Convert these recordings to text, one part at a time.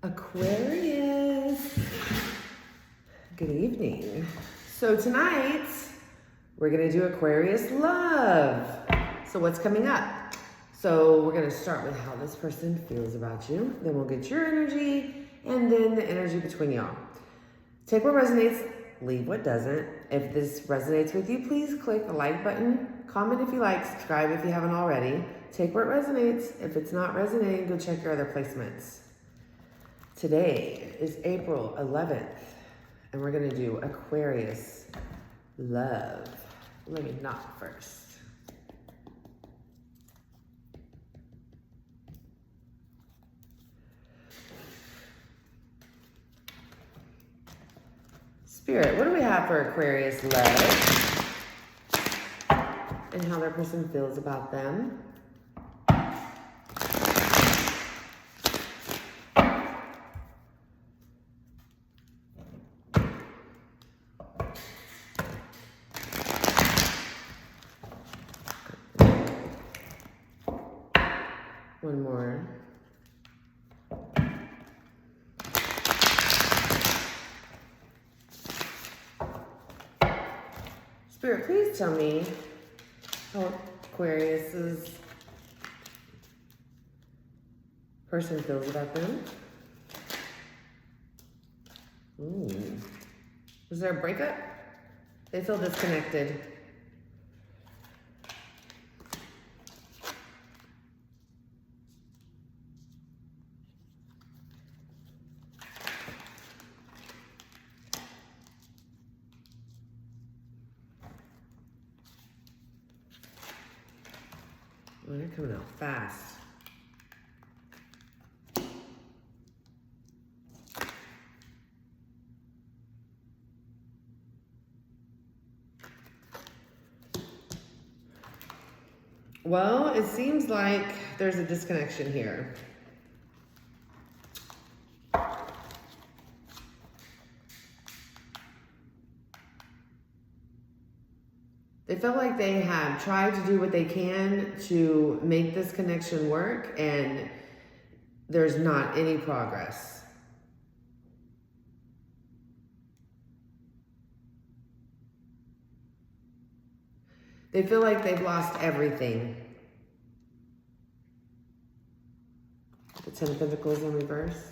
Aquarius, good evening. So tonight, we're gonna do Aquarius love. So what's coming up? So we're gonna start with how this person feels about you. Then we'll get your energy and then the energy between y'all. Take what resonates, leave what doesn't. If this resonates with you, please click the like button, comment if you like, subscribe if you haven't already. Take what resonates. If it's not resonating, go check your other placements. Today is April 11th, and we're gonna do Aquarius love. Let me knock first. Spirit, what do we have for Aquarius love? And how their person feels about them. One more. Spirit, please tell me how Aquarius's person feels about them. Ooh. Is there a breakup? They feel disconnected. Oh, they're coming out fast. Well, it seems like there's a disconnection here. They felt like they have tried to do what they can to make this connection work, and there's not any progress. They feel like they've lost everything. The Ten of Pentacles in reverse.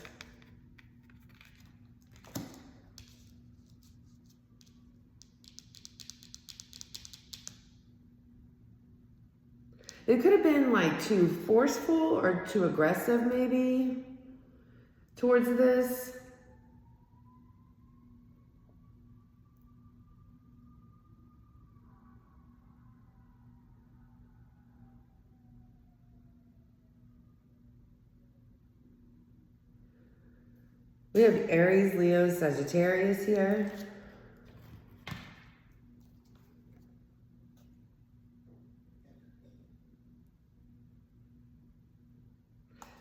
It could have been like too forceful or too aggressive maybe towards this. We have Aries, Leo, Sagittarius here.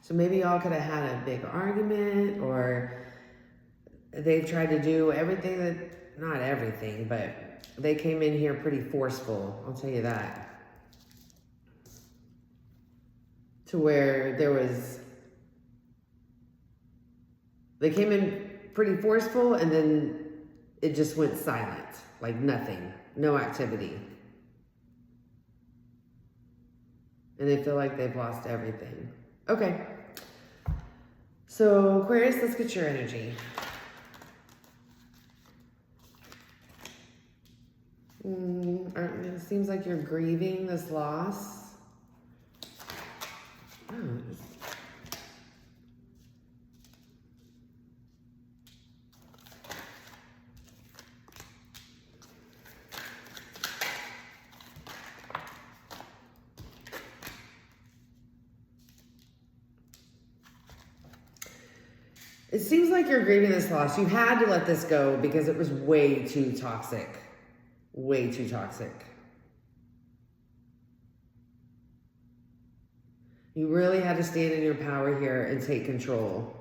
So maybe y'all could have had a big argument, or they've tried to do everything that, not everything, but they came in here pretty forceful, I'll tell you that. To where there was, they came in pretty forceful and then it just went silent, like nothing, no activity. And they feel like they've lost everything. Okay. So Aquarius, let's get your energy. It seems like you're grieving this loss. Oh. It seems like you're grieving this loss. You had to let this go because it was way too toxic. Way too toxic. You really had to stand in your power here and take control.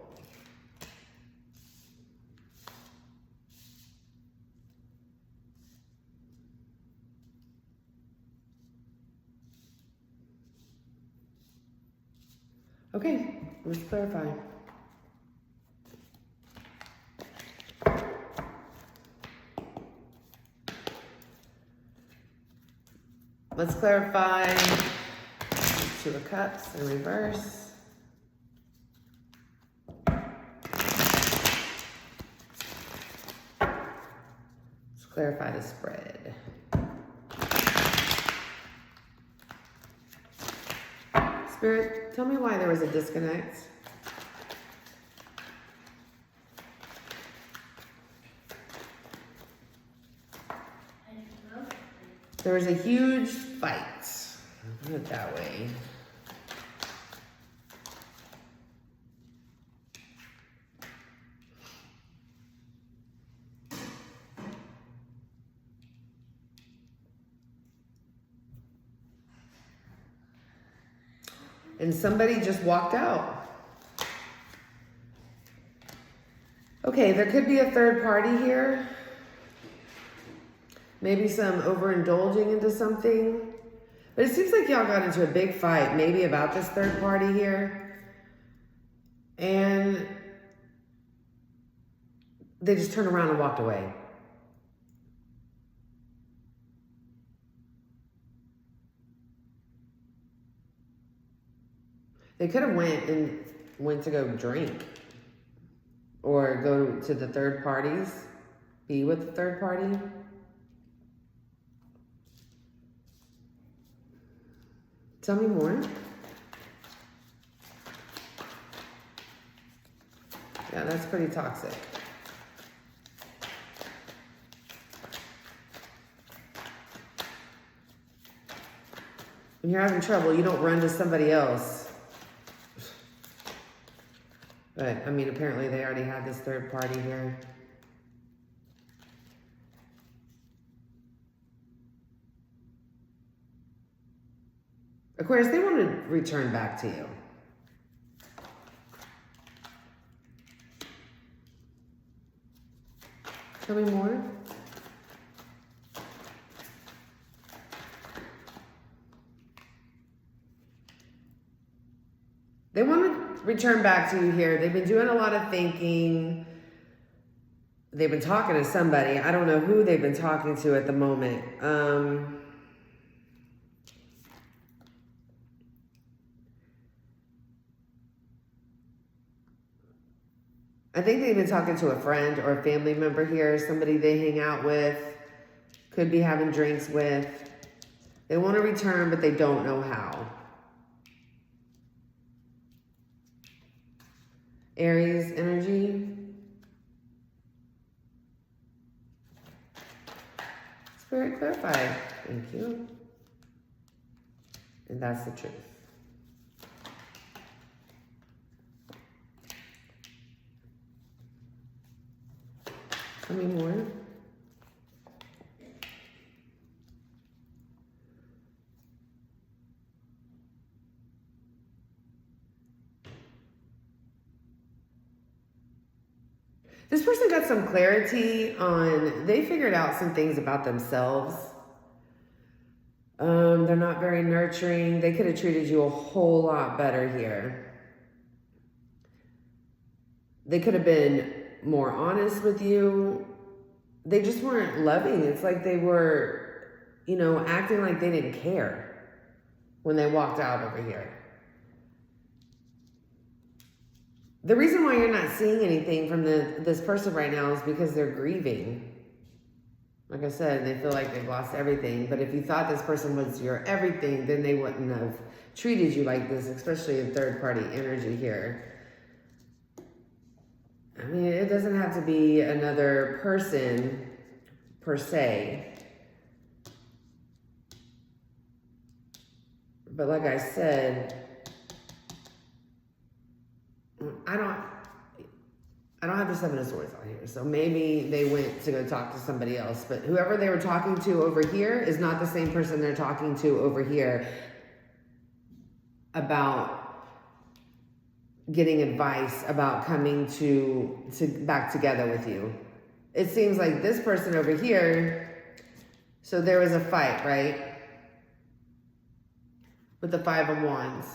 Okay, let's clarify. Let's clarify. Two of Cups in reverse. Let's clarify the spread. Spirit, tell me why there was a disconnect. There was a huge fight. I'll put it that way. And somebody just walked out. Okay, there could be a third party here. Maybe some overindulging into something. But it seems like y'all got into a big fight, maybe about this third party here. And they just turned around and walked away. They could have went to go drink or go to the third parties, be with the third party. Tell me more. Yeah, that's pretty toxic. When you're having trouble, you don't run to somebody else. But, I mean, apparently they already had this third party here. Aquarius, they want to return back to you. Tell me more. They want to return back to you here. They've been doing a lot of thinking. They've been talking to somebody. I don't know who they've been talking to at the moment. I think they've been talking to a friend or a family member here, somebody they hang out with, could be having drinks with. They want to return, but they don't know how. Aries energy. Spirit, clarify. Thank you. And that's the truth. Tell me more. This person got some clarity on, they figured out some things about themselves. They're not very nurturing. They could have treated you a whole lot better here. They could have been more honest with you. They just weren't loving. It's like they were, you know, acting like they didn't care when they walked out over here. The reason why you're not seeing anything from this person right now is because they're grieving. Like I said, they feel like they've lost everything. But if you thought this person was your everything, then they wouldn't have treated you like this, especially in third-party energy here. I mean, it doesn't have to be another person per se. But like I said, I don't have the Seven of Swords on here. So maybe they went to go talk to somebody else. But whoever they were talking to over here is not the same person they're talking to over here about getting advice about coming to back together with you. It seems like this person over here, so there was a fight, right? With the Five of Wands.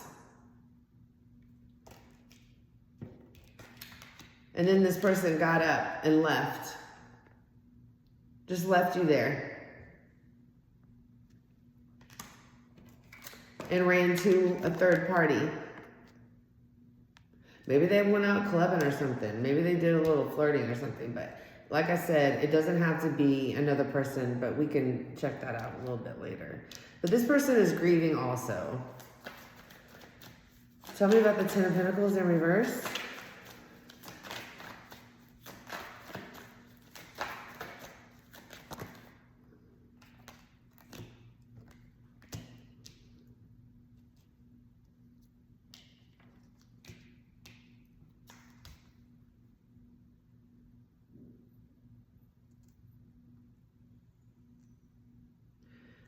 And then this person got up and left. Just left you there. and ran to a third party. Maybe they went out clubbing or something. Maybe they did a little flirting or something. But like I said, it doesn't have to be another person, but we can check that out a little bit later. But this person is grieving also. Tell me about the Ten of Pentacles in reverse.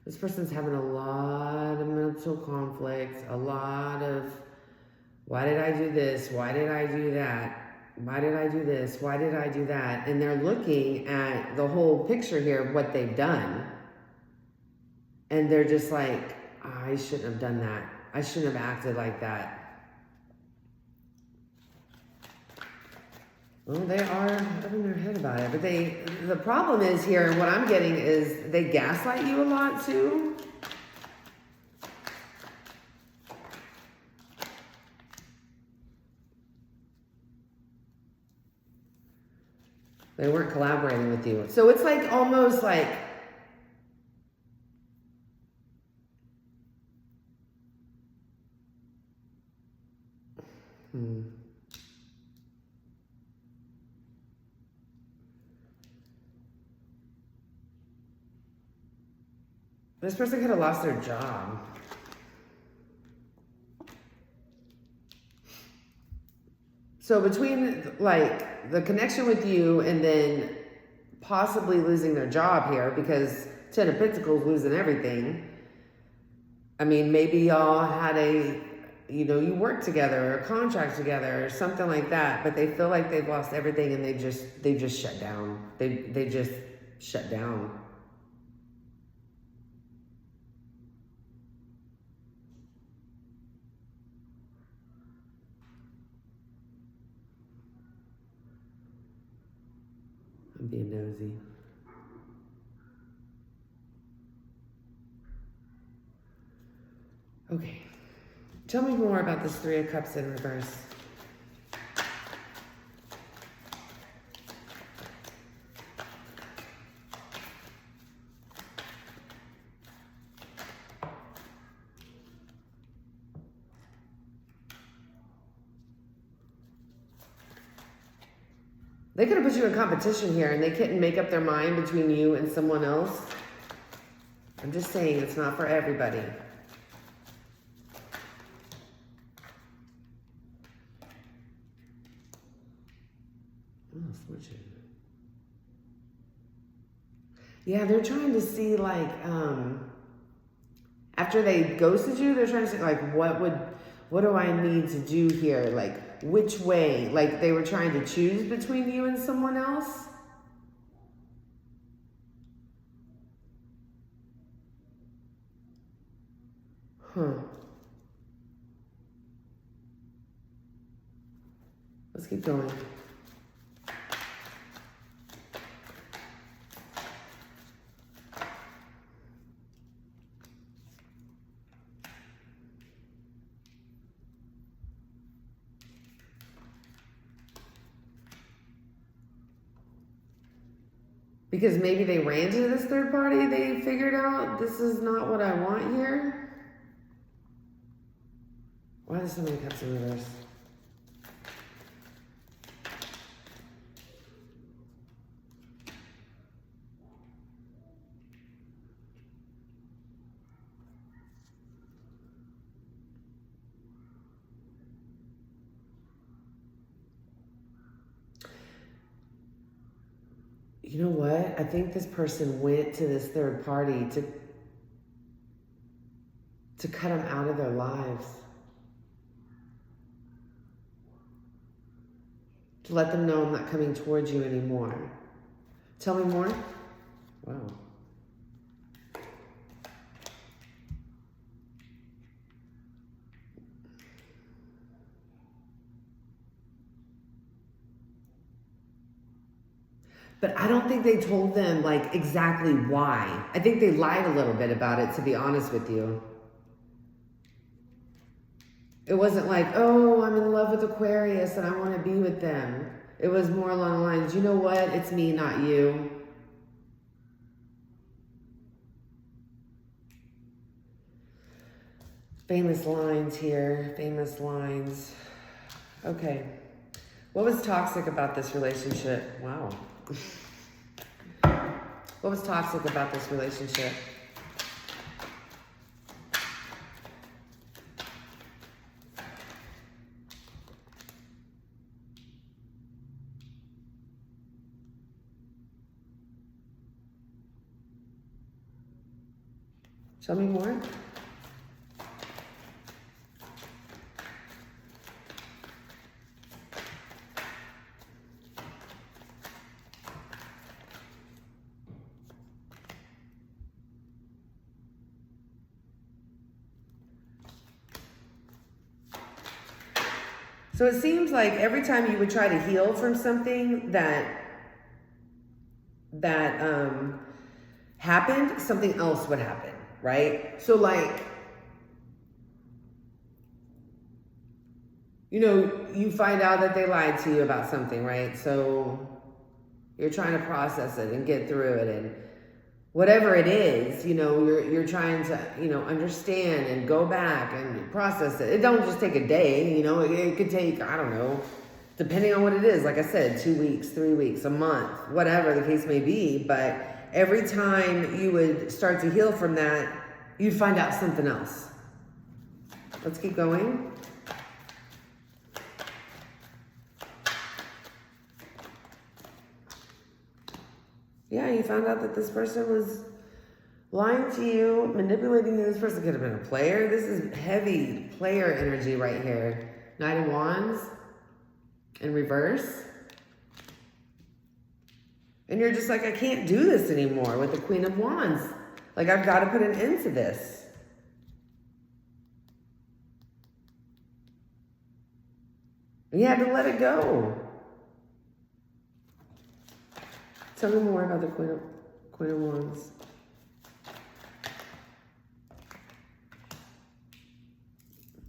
This person's having a lot of mental conflicts, a lot of, why did I do this? Why did I do that? Why did I do this? Why did I do that? And they're looking at the whole picture here of what they've done. And they're just like, I shouldn't have done that. I shouldn't have acted like that. Well, they are up in their head about it. But the problem is here, what I'm getting is they gaslight you a lot too. They weren't collaborating with you. So it's like almost like, this person could have lost their job. So between like the connection with you and then possibly losing their job here, because Ten of Pentacles losing everything. I mean, maybe y'all had you worked together or a contract together or something like that, but they feel like they've lost everything and they just shut down. They just shut down. I'm being nosy. Okay. Tell me more about this Three of Cups in reverse. They could have put you in competition here and they couldn't make up their mind between you and someone else. I'm just saying it's not for everybody. Oh, switching. Yeah, they're trying to see like, after they ghosted you, they're trying to see like, what do I need to do here? Like, which way? Like they were trying to choose between you and someone else? Huh. Let's keep going. Because maybe they ran to this third party, they figured out this is not what I want here. Why are there so many cups in reverse? You know what? I think this person went to this third party to cut them out of their lives. To let them know I'm not coming towards you anymore. Tell me more. Wow. But I don't think they told them like exactly why. I think they lied a little bit about it, to be honest with you. It wasn't like, oh, I'm in love with Aquarius and I want to be with them. It was more along the lines, you know what? It's me, not you. Famous lines here. Famous lines. Okay. What was toxic about this relationship? Wow. What was toxic about this relationship? Tell me more. So it seems like every time you would try to heal from something that happened, something else would happen, right? So like, you know, you find out that they lied to you about something, right? So you're trying to process it and get through it, and whatever it is, you know, you're trying to, you know, understand and go back and process it. It don't just take a day, you know, it could take, I don't know, depending on what it is. Like I said, 2 weeks, 3 weeks, a month, whatever the case may be. But every time you would start to heal from that, you'd find out something else. Let's keep going. Yeah, you found out that this person was lying to you, manipulating you. This person could have been a player. This is heavy player energy right here. Knight of Wands in reverse. And you're just like, I can't do this anymore with the Queen of Wands. Like, I've got to put an end to this. And you had to let it go. Tell me more about the Queen of Wands.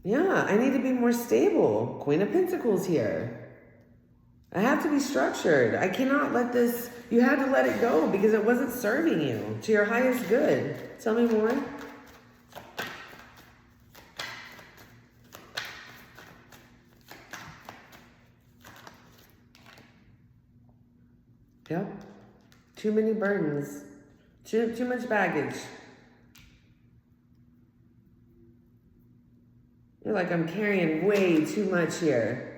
Yeah, I need to be more stable. Queen of Pentacles here. I have to be structured. I cannot let this, you had to let it go because it wasn't serving you to your highest good. Tell me more. Yep. Too many burdens. Too much baggage. You're like, I'm carrying way too much here.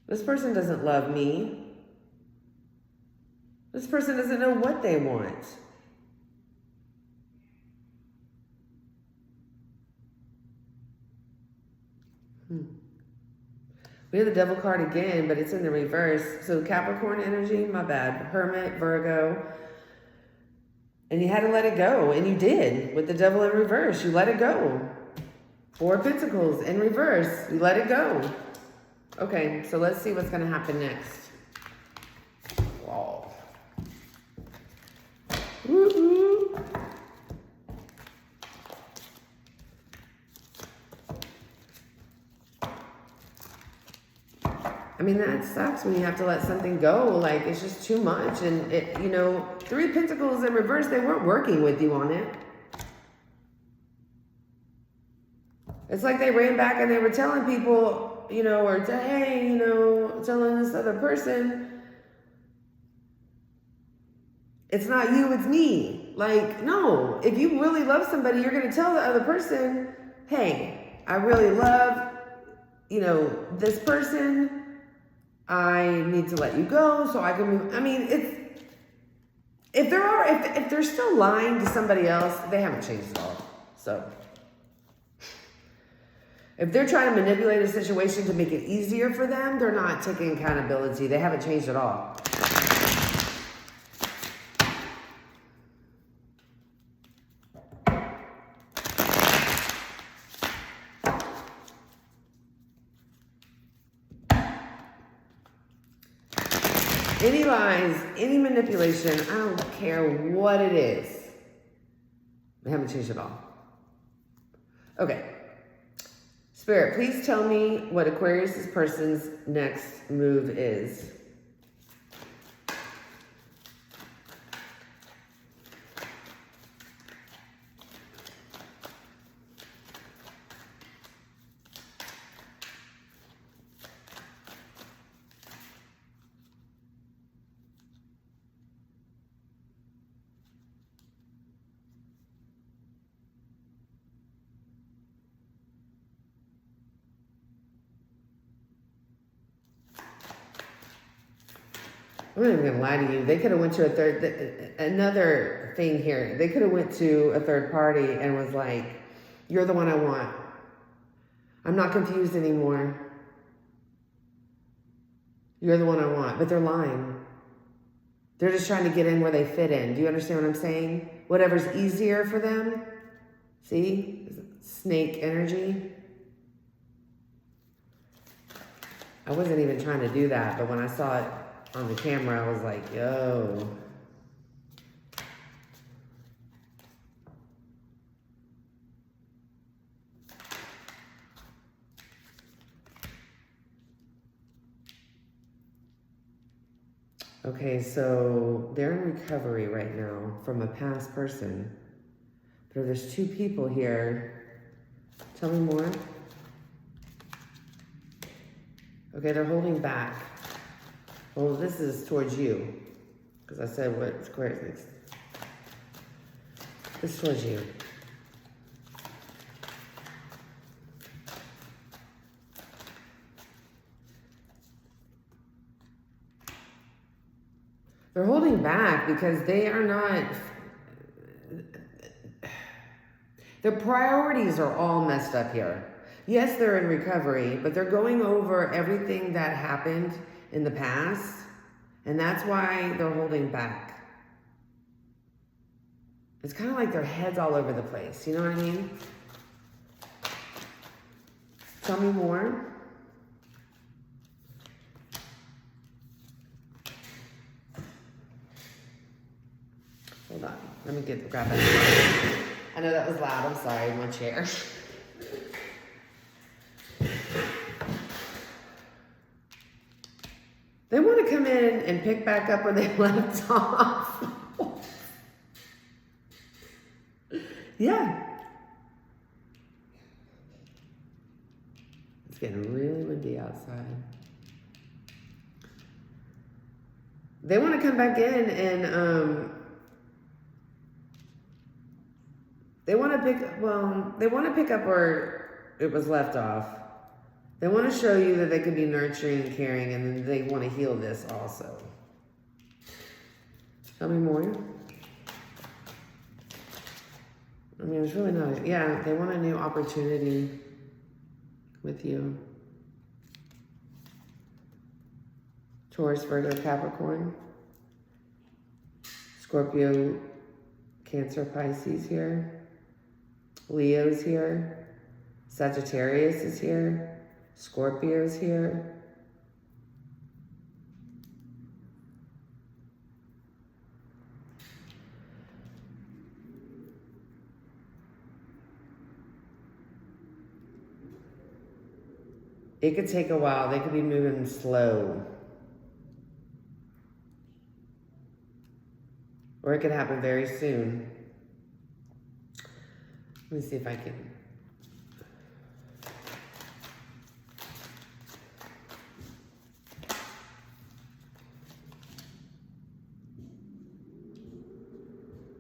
This person doesn't love me. This person doesn't know what they want. We have the Devil card again, but it's in the reverse. So Capricorn energy, my bad. Hermit, Virgo. And you had to let it go, and you did. With the Devil in reverse, you let it go. 4 of Pentacles in reverse, you let it go. Okay, so let's see what's going to happen next. Wow. Woo-hoo. I mean, that sucks when you have to let something go. Like, it's just too much. And, it, you know, 3 Pentacles in reverse, they weren't working with you on it. It's like they ran back and they were telling people, you know, or hey, you know, telling this other person, it's not you, it's me. Like, no, if you really love somebody, you're going to tell the other person, hey, I really love, you know, this person. I need to let you go so I can move. I mean, it's, if they're still lying to somebody else, they haven't changed at all. So if they're trying to manipulate a situation to make it easier for them, they're not taking accountability. They haven't changed at all. Any lies, any manipulation, I don't care what it is. They haven't changed at all. Okay, Spirit, please tell me what Aquarius' person's next move is. I'm not even gonna lie to you. They could have went to another thing here. They could have went to a third party and was like, you're the one I want. I'm not confused anymore. You're the one I want. But they're lying. They're just trying to get in where they fit in. Do you understand what I'm saying? Whatever's easier for them. See? Snake energy. I wasn't even trying to do that, but when I saw it on the camera, I was like, yo. Okay, so they're in recovery right now from a past person. But there's two people here. Tell me more. Okay, they're holding back. Well, this is towards you. Because I said what Aquarius thinks. This is towards you. They're holding back because they are not... Their priorities are all messed up here. Yes, they're in recovery, but they're going over everything that happened in the past, and that's why they're holding back. It's kind of like their head's all over the place, you know what I mean? Tell me more. Hold on, let me grab that. I know that was loud, I'm sorry, my chair. They want to come in and pick back up where they left off. Yeah. It's getting really windy outside. They want to come back in and they want to pick up where it was left off. They want to show you that they can be nurturing and caring, and then they want to heal this also. Tell me more. I mean, it's really not... Yeah, they want a new opportunity with you. Taurus, Virgo, Capricorn. Scorpio, Cancer, Pisces here. Leo's here. Sagittarius is here. Scorpio's here. It could take a while. They could be moving slow. Or it could happen very soon. Let me see if I can...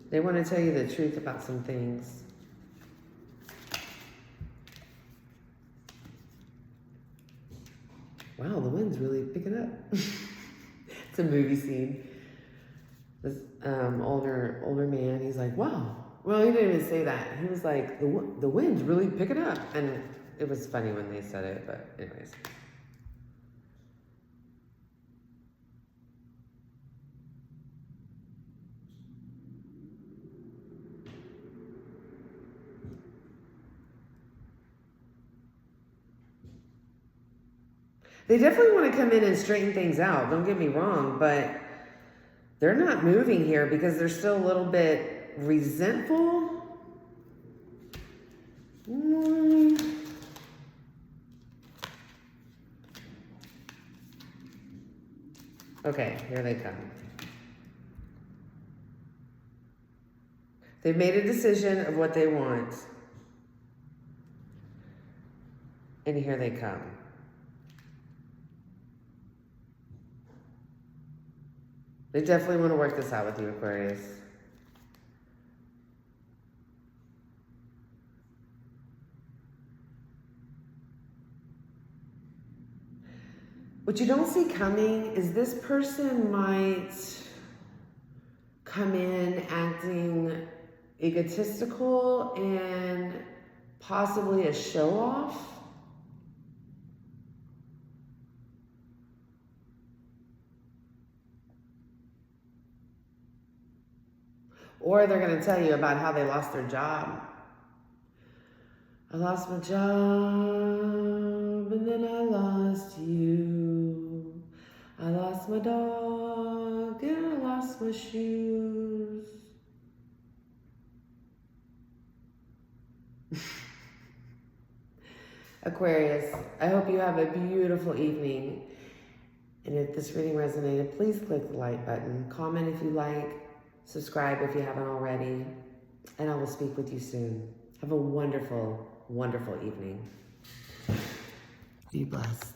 They want to tell you the truth about some things. Wow, the wind's really picking up. It's a movie scene. This older man, he's like, wow. Well, he didn't even say that. He was like, the wind's really picking up. And it was funny when they said it, but anyways. They definitely want to come in and straighten things out. Don't get me wrong, but they're not moving here because they're still a little bit resentful. Okay, here they come. They've made a decision of what they want. And here they come. They definitely want to work this out with you, Aquarius. What you don't see coming is this person might come in acting egotistical and possibly a show-off. Or they're going to tell you about how they lost their job. I lost my job, and then I lost you. I lost my dog, and I lost my shoes. Aquarius, I hope you have a beautiful evening. And if this reading resonated, please click the like button. Comment if you like. Subscribe if you haven't already. And I will speak with you soon. Have a wonderful, wonderful evening. Be blessed.